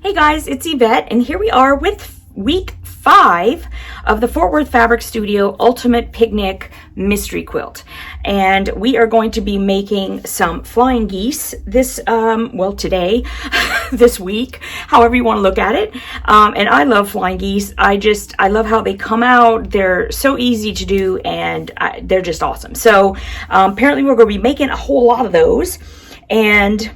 Hey guys, it's Yvette, and here we are with week 5 of the Fort Worth Fabric Studio Ultimate Picnic Mystery Quilt. And we are going to be making some flying geese this, today, this week, however you want to look at it. And I love flying geese. I love how they come out. They're so easy to do, and they're just awesome. So apparently we're going to be making a whole lot of those. And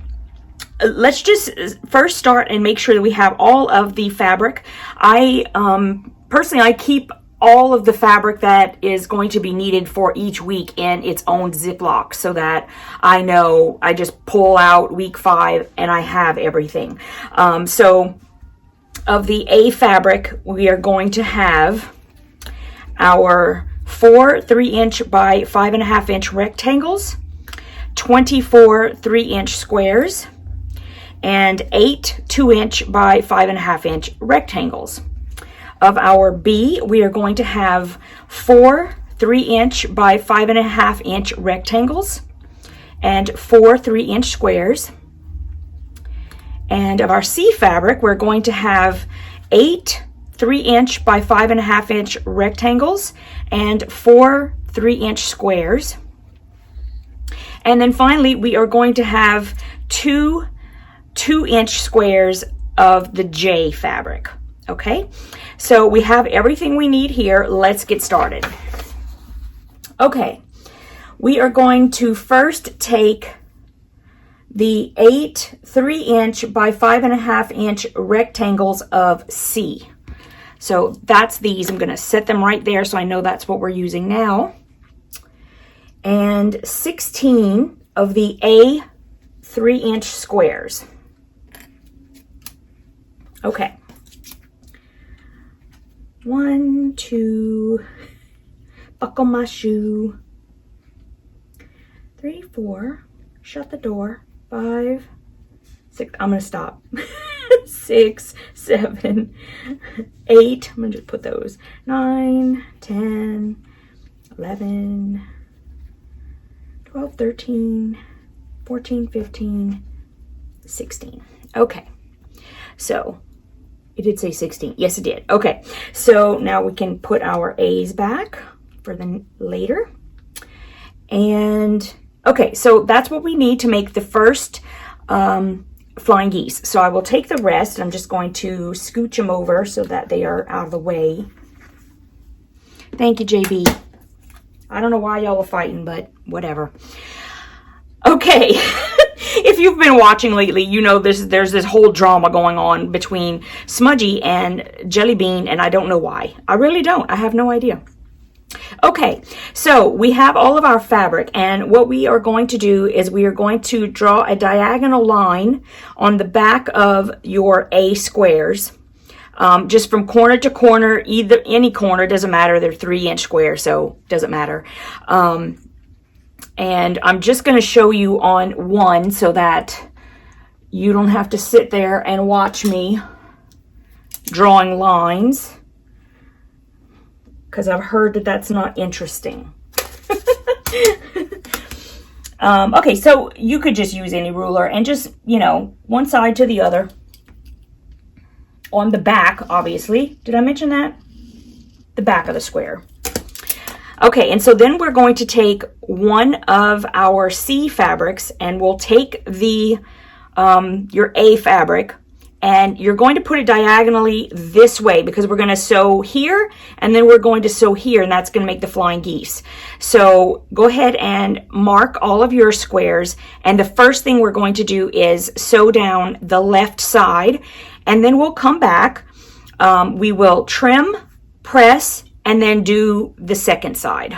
let's just first start and make sure that we have all of the fabric. Personally, I keep all of the fabric that is going to be needed for each week in its own Ziploc, so that I know I just pull out week 5 and I have everything. So of the A fabric, we are going to have our 4 3-inch by 5.5-inch rectangles, 24 3-inch squares, and 8 2-inch by 5.5-inch rectangles. Of our B, we are going to have 4 3-inch by 5.5-inch rectangles and 4 3-inch squares. And of our C fabric, we're going to have 8 3-inch by 5.5-inch rectangles and 4 3-inch squares. And then finally, we are going to have 2 2-inch squares of the J fabric. Okay, so we have everything we need here. Let's get started. Okay, we are going to first take the 8 3-inch by 5.5-inch rectangles of C. So that's these. I'm going to set them right there so I know that's what we're using now. And 16 of the A 3-inch squares. Okay. 1, 2, buckle my shoe. 3, 4, shut the door. 5, 6, I'm gonna stop. 6, 7, 8, I'm gonna just put those. 9, 10, 11, 12, 13, 14, 15, 16. Okay, so it did say 16. Yes, it did. Okay, so now we can put our A's back for the later. And okay, so that's what we need to make the first flying geese. So I will take the rest. I'm just going to scooch them over so that they are out of the way. Thank you, JB. I don't know why y'all are fighting, but whatever. Okay. If you've been watching lately, you know there's this whole drama going on between Smudgy and Jelly Bean, and I don't know why. I really don't. I have no idea. Okay, so we have all of our fabric, and what we are going to do is we are going to draw a diagonal line on the back of your A squares, just from corner to corner. Either any corner, doesn't matter. They're 3-inch squares, so doesn't matter. And I'm just going to show you on one so that you don't have to sit there and watch me drawing lines, because I've heard that that's not interesting. Okay, so you could just use any ruler and just, you know, one side to the other. On the back, obviously. Did I mention that? The back of the square. Okay, and so then we're going to take one of our C fabrics, and we'll take the your A fabric, and you're going to put it diagonally this way, because we're going to sew here, and then we're going to sew here, and that's going to make the flying geese. So go ahead and mark all of your squares, and the first thing we're going to do is sew down the left side, and then we'll come back. We will trim, press, and then do the second side.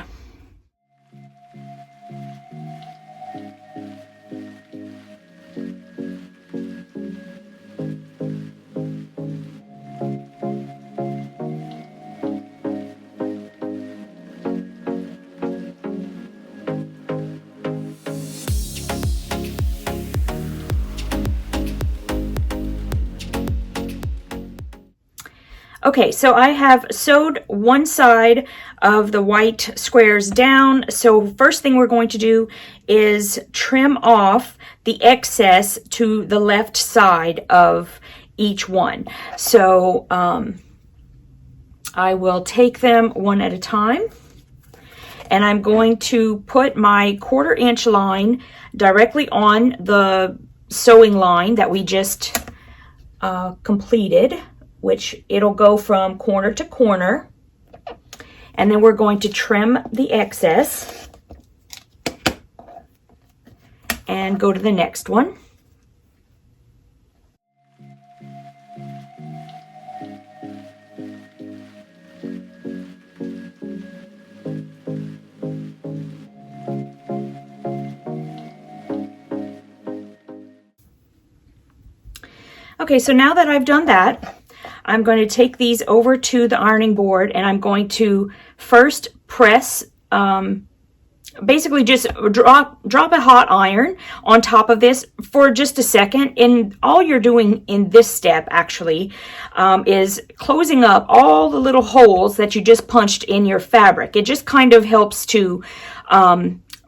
Okay, so I have sewed one side of the white squares down. So first thing we're going to do is trim off the excess to the left side of each one. So I will take them one at a time, and I'm going to put my 1/4 inch line directly on the sewing line that we just completed, which it'll go from corner to corner, and then we're going to trim the excess and go to the next one. Okay, so now that I've done that, I'm going to take these over to the ironing board, and I'm going to first press, basically just drop a hot iron on top of this for just a second. And all you're doing in this step actually is closing up all the little holes that you just punched in your fabric. It just kind of helps to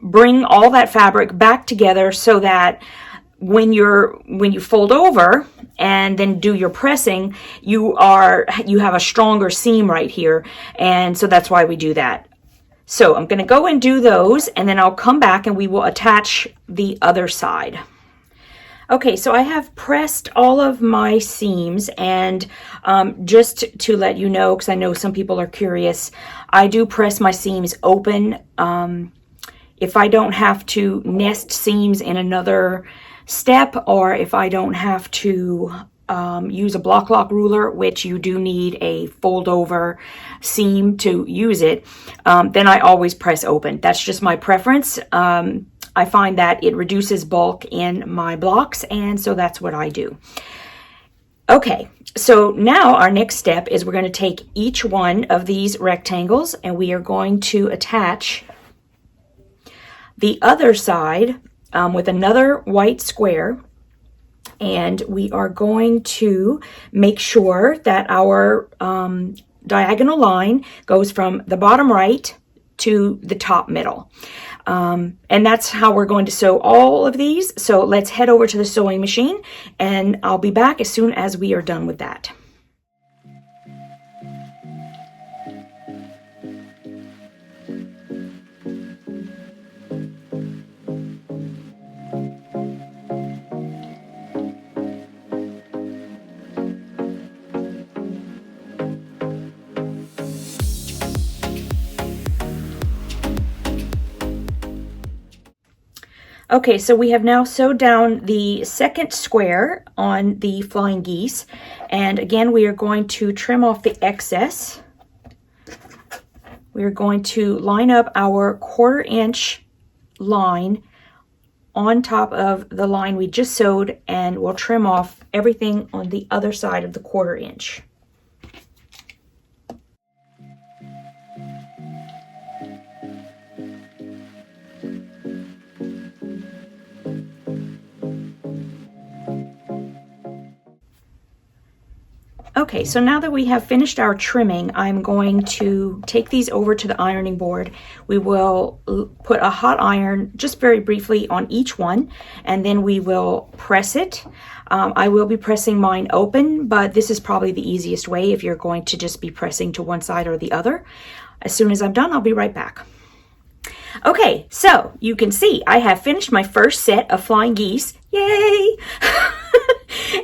bring all that fabric back together, so that when you fold over and then do your pressing, you have a stronger seam right here. And so that's why we do that. So I'm going to go and do those, and then I'll come back and we will attach the other side. Okay, so I have pressed all of my seams, and just to let you know, because I know some people are curious, I do press my seams open. If I don't have to nest seams in another step, or if I don't have to use a block lock ruler, which you do need a fold over seam to use it, then I always press open. That's just my preference. I find that it reduces bulk in my blocks, and so that's what I do. Okay, so now our next step is we're going to take each one of these rectangles, and we are going to attach the other side with another white square, and we are going to make sure that our diagonal line goes from the bottom right to the top middle. And that's how we're going to sew all of these. So let's head over to the sewing machine, and I'll be back as soon as we are done with that. Okay, so we have now sewed down the second square on the flying geese, and again we are going to trim off the excess. We're going to line up our 1/4 inch line on top of the line we just sewed, and we'll trim off everything on the other side of the 1/4 inch. Okay, so now that we have finished our trimming, I'm going to take these over to the ironing board. We will put a hot iron just very briefly on each one, and then we will press it. I will be pressing mine open, but this is probably the easiest way if you're going to just be pressing to one side or the other. As soon as I'm done, I'll be right back. Okay, so you can see I have finished my first set of flying geese. Yay!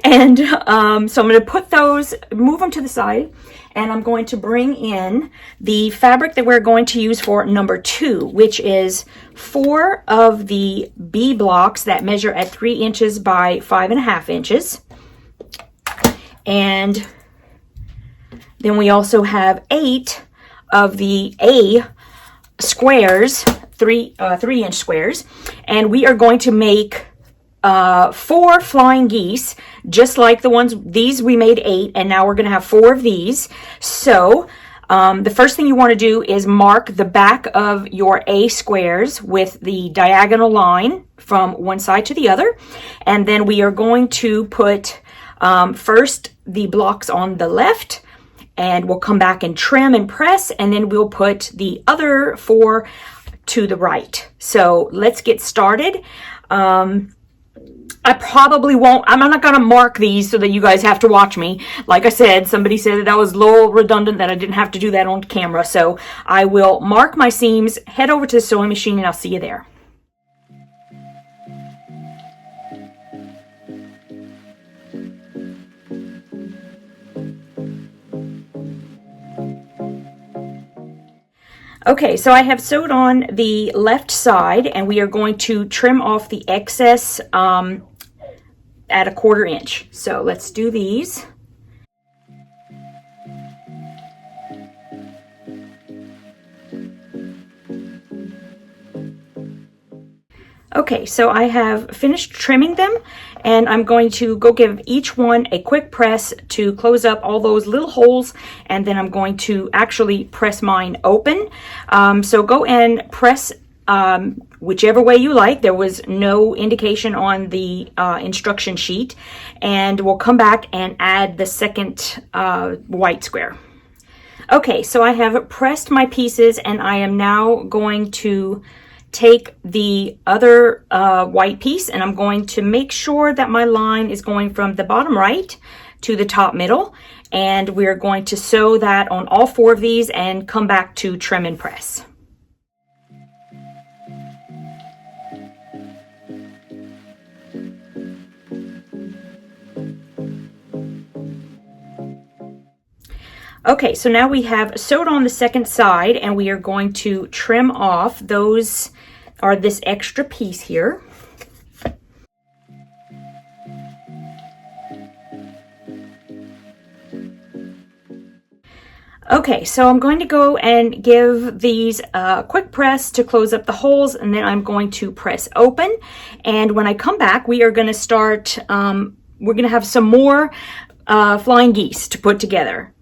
And so I'm going to put those, move them to the side, and I'm going to bring in the fabric that we're going to use for number 2, which is 4 of the B blocks that measure at 3 inches by 5.5 inches. And then we also have 8 of the A squares, 3-inch squares, and we are going to make 4 flying geese, just like the ones, these we made 8, and now we're going to have 4 of these. So the first thing you want to do is mark the back of your A squares with the diagonal line from one side to the other, and then we are going to put first the blocks on the left, and we'll come back and trim and press, and then we'll put the other 4 to the right. So let's get started. I probably won't. I'm not going to mark these so that you guys have to watch me. Like I said, somebody said that was a little redundant, that I didn't have to do that on camera. So I will mark my seams, head over to the sewing machine, and I'll see you there. Okay, so I have sewed on the left side, and we are going to trim off the excess at 1/4 inch. So let's do these. Okay, so I have finished trimming them, and I'm going to go give each one a quick press to close up all those little holes, and then I'm going to actually press mine open. So go and press whichever way you like. There was no indication on the instruction sheet, and we'll come back and add the second white square. Okay, so I have pressed my pieces, and I am now going to take the other white piece, and I'm going to make sure that my line is going from the bottom right to the top middle, and we're going to sew that on all 4 of these and come back to trim and press. Okay, so now we have sewed on the second side, and we are going to trim off those, or this extra piece here. Okay, so I'm going to go and give these a quick press to close up the holes, and then I'm going to press open. And when I come back, we are going to start, we're going to have some more flying geese to put together.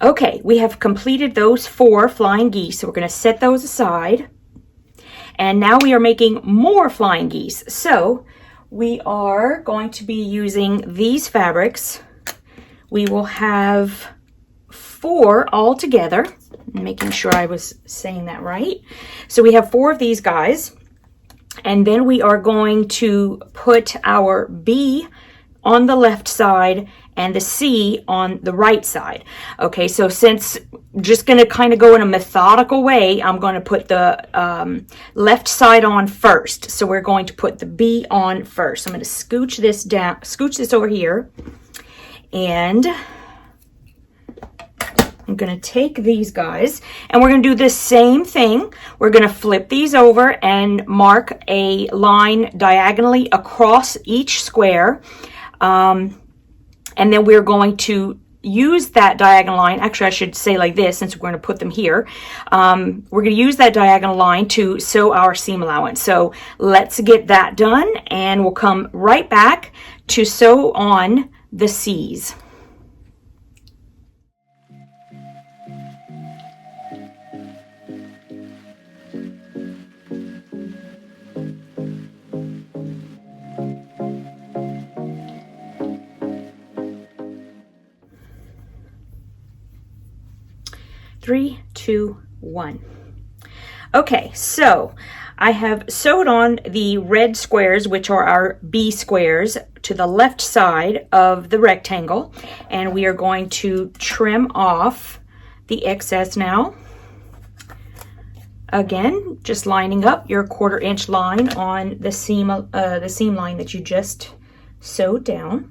Okay, we have completed those 4 flying geese, so we're going to set those aside. And now we are making more flying geese. So we are going to be using these fabrics. We will have 4 all together. Making sure I was saying that right. So we have 4 of these guys. And then we are going to put our B on the left side and the C on the right side. Okay, so since I'm just going to kind of go in a methodical way, I'm going to put the left side on first. So we're going to put the B on first. I'm going to scooch this down, scooch this over here, and I'm going to take these guys, and we're going to do the same thing. We're going to flip these over and mark a line diagonally across each square. And then we're going to use that diagonal line. Actually, I should say like this, since we're going to put them here. We're going to use that diagonal line to sew our seam allowance. So let's get that done, and we'll come right back to sew on the C's. Three, two, one. Okay, so I have sewed on the red squares, which are our B squares, to the left side of the rectangle, and we are going to trim off the excess now. Again, just lining up your 1/4 inch line on the seam line that you just sewed down.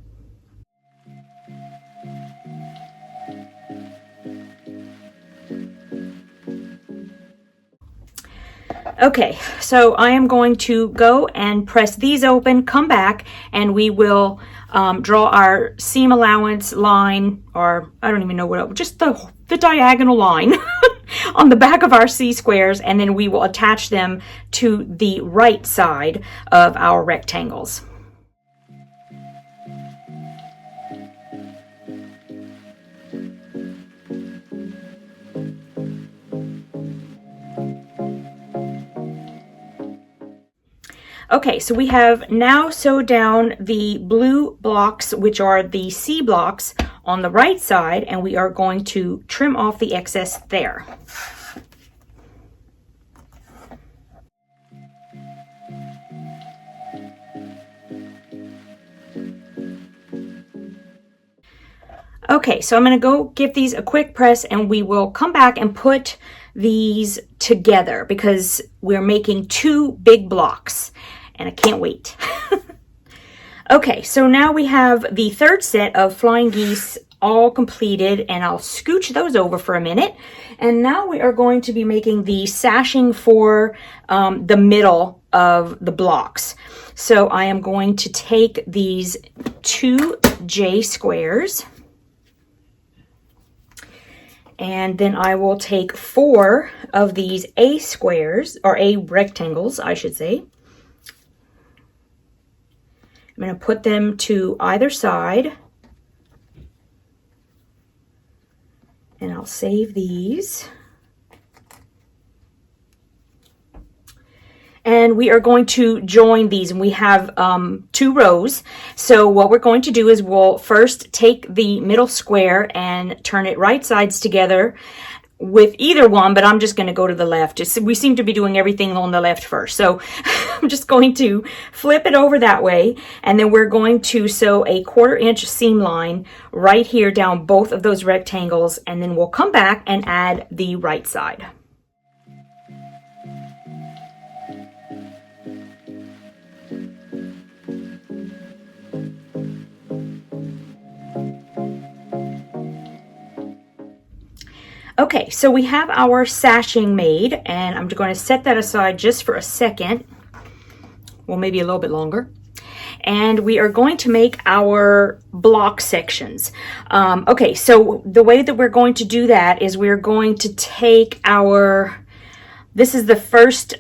Okay, so I am going to go and press these open, come back, and we will draw our seam allowance line, or I don't even know what, just the diagonal line on the back of our C squares, and then we will attach them to the right side of our rectangles. Okay, so we have now sewed down the blue blocks, which are the C blocks, on the right side, and we are going to trim off the excess there. Okay, so I'm going to go give these a quick press and we will come back and put these together because we're making 2 big blocks and I can't wait. Okay, so now we have the 3rd set of flying geese all completed, and I'll scooch those over for a minute. And now we are going to be making the sashing for the middle of the blocks. So I am going to take these 2 J squares, and then I will take 4 of these A squares, or A rectangles, I should say. I'm going to put them to either side. And I'll save these. And we are going to join these, and we have 2 rows. So what we're going to do is we'll first take the middle square and turn it right sides together with either one, but I'm just going to go to the left. We seem to be doing everything on the left first. So I'm just going to flip it over that way, and then we're going to sew a 1/4 inch seam line right here down both of those rectangles, and then we'll come back and add the right side. Okay, so we have our sashing made, and I'm going to set that aside just for a second. Well, maybe a little bit longer. And we are going to make our block sections. Okay, so the way that we're going to do that is we're going to take this is the first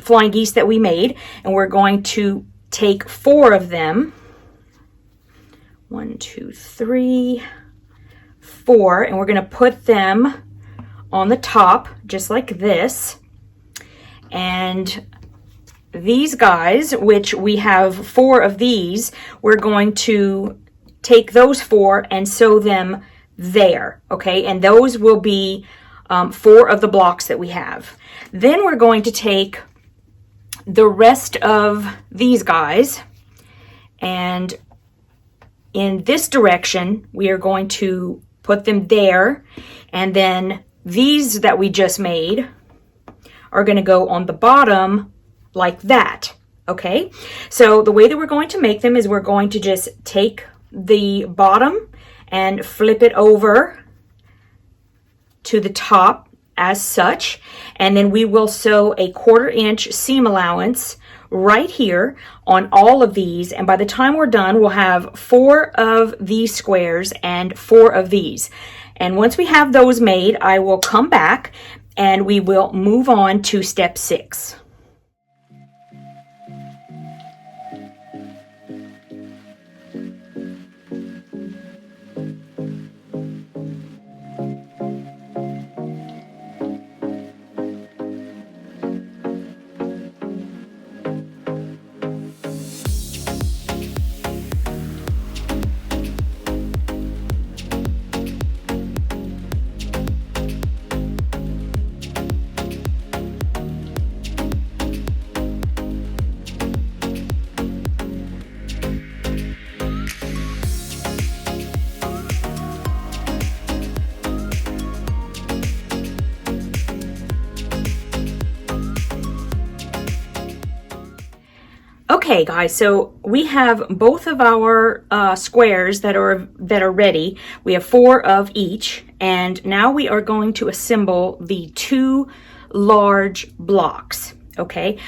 flying geese that we made, and we're going to take 4 of them. 1, 2, 3, 4, and we're going to put them on the top just like this. And these guys, which we have 4 of these, we're going to take those 4 and sew them there, okay? And those will be 4 of the blocks that we have. Then we're going to take the rest of these guys, and in this direction we are going to put them there, and then these that we just made are going to go on the bottom like that, okay? So the way that we're going to make them is we're going to just take the bottom and flip it over to the top as such, and then we will sew a 1/4 inch seam allowance right here on all of these, and by the time we're done we'll have 4 of these squares and 4 of these. And once we have those made, I will come back and we will move on to step 6. Okay guys, so we have both of our squares that are ready. We have 4 of each, and now we are going to assemble the 2 large blocks. Okay,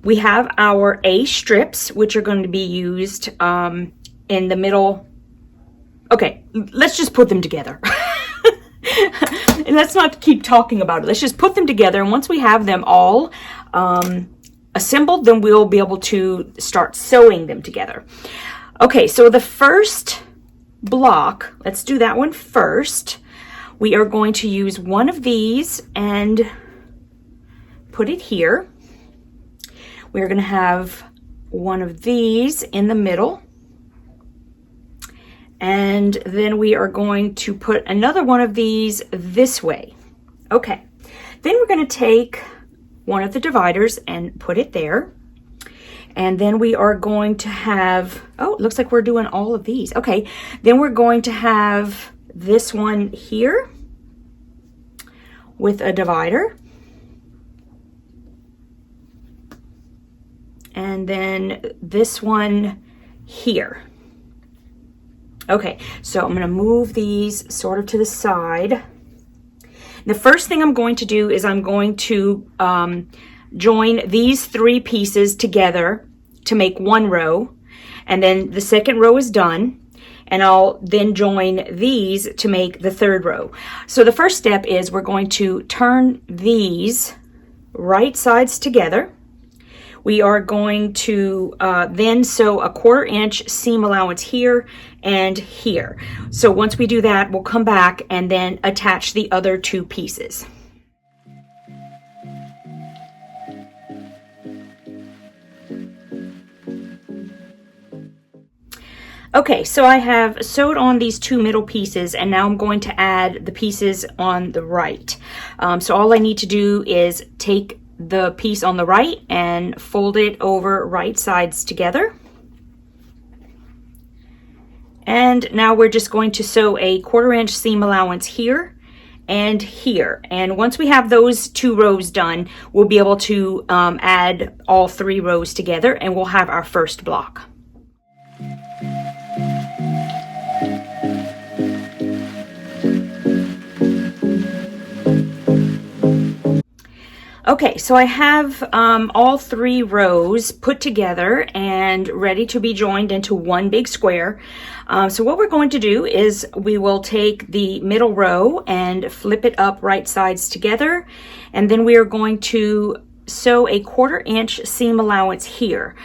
we have our A strips, which are going to be used in the middle. Okay, let's just put them together. And let's not keep talking about it. Let's just put them together, and once we have them all assembled, then we'll be able to start sewing them together. Okay, so the first block, let's do that one first. We are going to use one of these and put it here. We're going to have one of these in the middle, and then we are going to put another one of these this way. Okay, then we're going to take one of the dividers and put it there, And then we are going to have, oh, it looks like we're doing all of these. Okay, then we're going to have this one here with a divider. And then this one here. Okay, so I'm gonna move these sort of to the side. The first thing I'm going to do is I'm going to join these 3 pieces together to make one row, and then the second row is done, and I'll then join these to make the 3rd row. So the first step is we're going to turn these right sides together. We are going to then sew a 1/4 inch seam allowance here and here. So once we do that, we'll come back and then attach the other 2 pieces. Okay, so I have sewed on these 2 middle pieces, and now I'm going to add the pieces on the right. So all I need to do is take the piece on the right and fold it over right sides together. And now we're just going to sew a 1/4 inch seam allowance here and here. And once we have those 2 rows done, we'll be able to add all 3 rows together, and we'll have our first block. Okay, so I have all 3 rows put together and ready to be joined into one big square. So what we're going to do is we will take the middle row and flip it up right sides together, and then we are going to sew a 1/4 inch seam allowance here.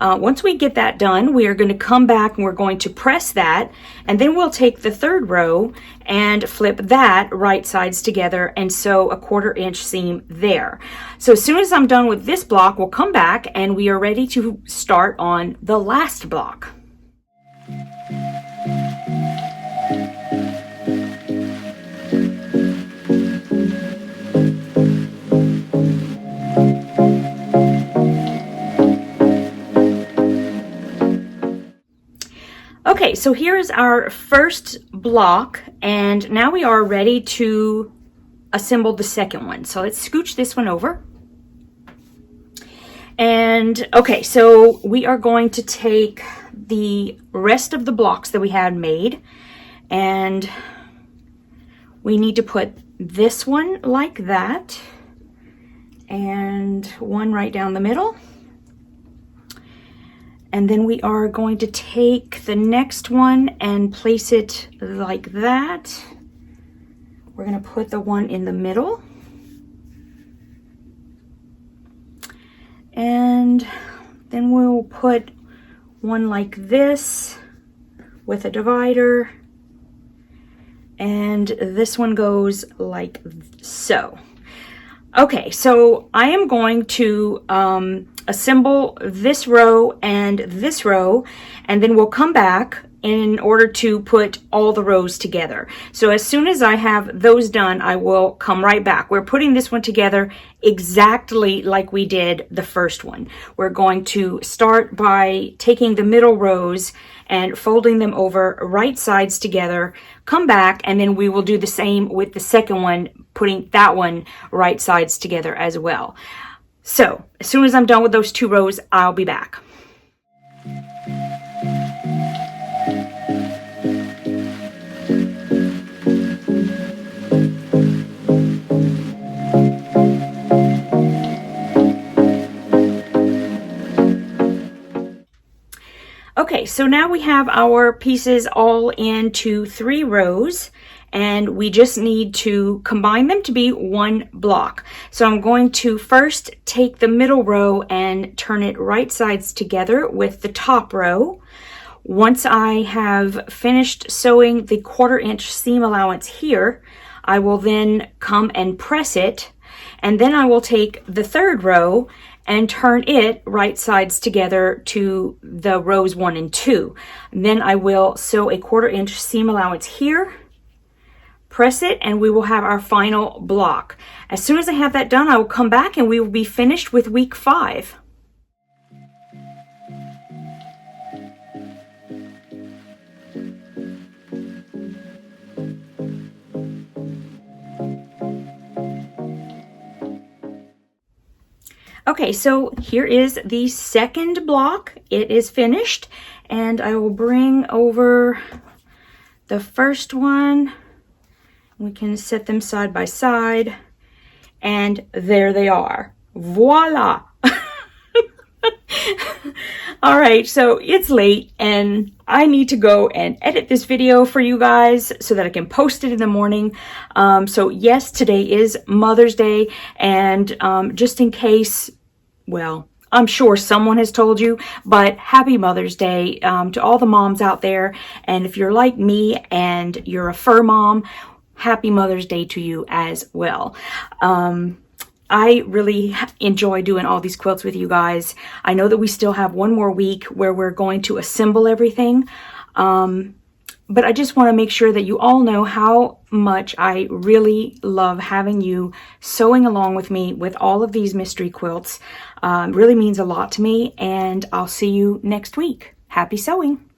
Once we get that done, we are going to come back and we're going to press that, and then we'll take the 3rd row and flip that right sides together and sew a 1/4 inch seam there. So as soon as I'm done with this block, we'll come back and we are ready to start on the last block. Okay, so here's our first block, and now we are ready to assemble the second one. So let's scooch this one over. And okay, so we are going to take the rest of the blocks that we had made, and we need to put this one like that, and one right down the middle. And then we are going to take the next one and place it like that. We're going to put the one in the middle. And then we'll put one like this with a divider. And this one goes like so. Okay, so I am going to assemble this row, and then we'll come back in order to put all the rows together. So as soon as I have those done, I will come right back. We're putting this one together exactly like we did the first one. We're going to start by taking the middle rows and folding them over right sides together, come back, and then we will do the same with the second one, putting that one right sides together as well. So as soon as I'm done with those 2 rows, I'll be back. Okay, so now we have our pieces all into 3 rows, and we just need to combine them to be one block. So I'm going to first take the middle row and turn it right sides together with the top row. Once I have finished sewing the 1/4 inch seam allowance here, I will then come and press it, and then I will take the 3rd row and turn it right sides together to the rows 1 and 2. And then I will sew a 1/4 inch seam allowance here, press it, and we will have our final block. As soon as I have that done, I will come back and we will be finished with week 5. Okay, so here is the second block. It is finished, and I will bring over the first one. We can set them side by side, and there they are. Voila! All right, so it's late and I need to go and edit this video for you guys so that I can post it in the morning. So yes, today is Mother's Day, and just in case, well, I'm sure someone has told you, but happy Mother's Day to all the moms out there. And if you're like me and you're a fur mom, happy Mother's Day to you as well. I really enjoy doing all these quilts with you guys. I know that we still have one more week where we're going to assemble everything. But I just want to make sure that you all know how much I really love having you sewing along with me with all of these mystery quilts. Really means a lot to me, and I'll see you next week. Happy sewing!